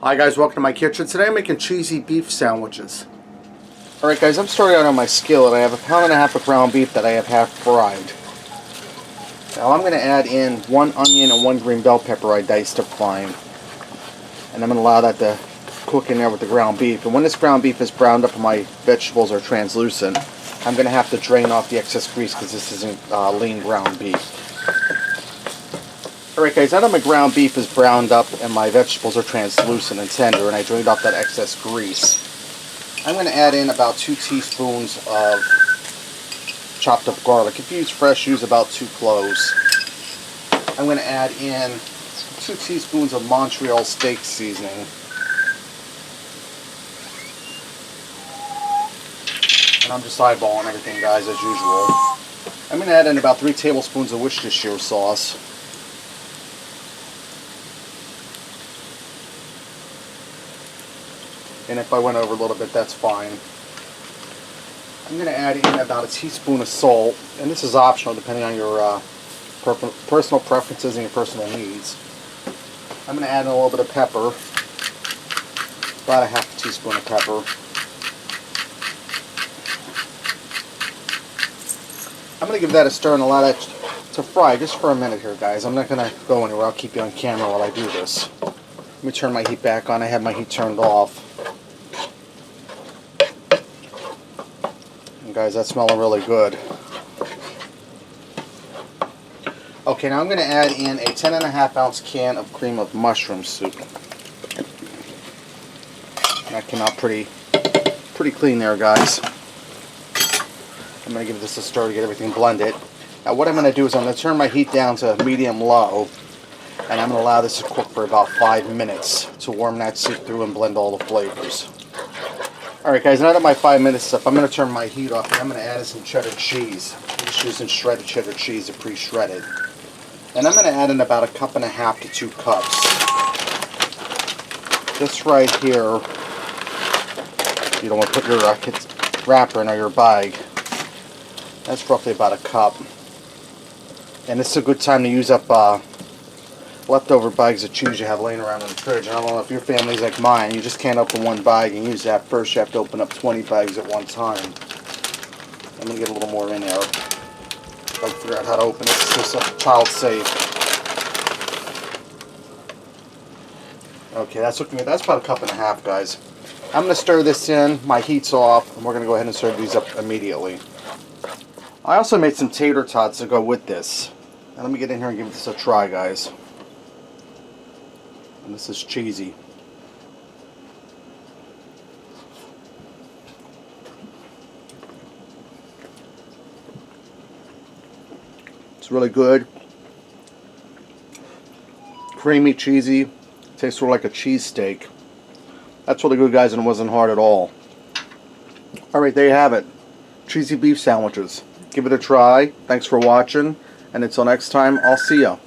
Hi guys, welcome to my kitchen. Today I'm making cheesy beef sandwiches. Alright guys, I'm starting out on my skillet. I have a pound and a half of ground beef that I have half fried. Now I'm going to add in 1 onion and 1 green bell pepper I diced up fine. And I'm going to allow that to cook in there with the ground beef. And when this ground beef is browned up and my vegetables are translucent, I'm going to have to drain off the excess grease because this isn't lean ground beef. Alright guys, now that my ground beef is browned up and my vegetables are translucent and tender and I drained off that excess grease, I'm going to add in about 2 teaspoons of chopped up garlic. If you use fresh, use about 2 cloves. I'm going to add in 2 teaspoons of Montreal steak seasoning. And I'm just eyeballing everything guys as usual. I'm going to add in about 3 tablespoons of Worcestershire sauce. And if I went over a little bit, that's fine. I'm going to add in about a teaspoon of salt, and this is optional depending on your personal preferences and your personal needs. I'm going to add in a little bit of pepper, about a half a teaspoon of pepper. I'm going to give that a stir and allow that to fry just for a minute here, guys. I'm not going to go anywhere. I'll keep you on camera while I do this. Let me turn my heat back on. I have my heat turned off. Guys, that's smelling really good. Okay, now I'm going to add in a 10.5 ounce can of cream of mushroom soup. That came out pretty clean there, guys. I'm going to give this a stir to get everything blended. Now what I'm going to do is I'm going to turn my heat down to medium-low, and I'm going to allow this to cook for about 5 minutes to warm that soup through and blend all the flavors. Alright guys, now that my 5 minutes is up, I'm going to turn my heat off and I'm going to add in some cheddar cheese. I'm just using shredded cheddar cheese, pre-shredded. And I'm going to add in about 1.5 cups to 2 cups. This right here, you don't want to put your wrapper in or your bag. That's roughly about 1 cup. And this is a good time to use up leftover bags of cheese you have laying around in the fridge. I don't know if your family's like mine, you just can't open one bag and use that first. You have to open up 20 bags at one time. I'm going to get a little more in there. If I can figure out how to open it, it's just child safe. Okay, that's looking good. That's about 1.5 cups, guys. I'm going to stir this in. My heat's off, and we're going to go ahead and serve these up immediately. I also made some tater tots to go with this. Now let me get in here and give this a try, guys. And this is cheesy. It's really good. Creamy, cheesy. Tastes sort of like a cheesesteak. That's really good, guys, and it wasn't hard at all. Alright, there you have it. Cheesy beef sandwiches. Give it a try. Thanks for watching. And until next time, I'll see ya.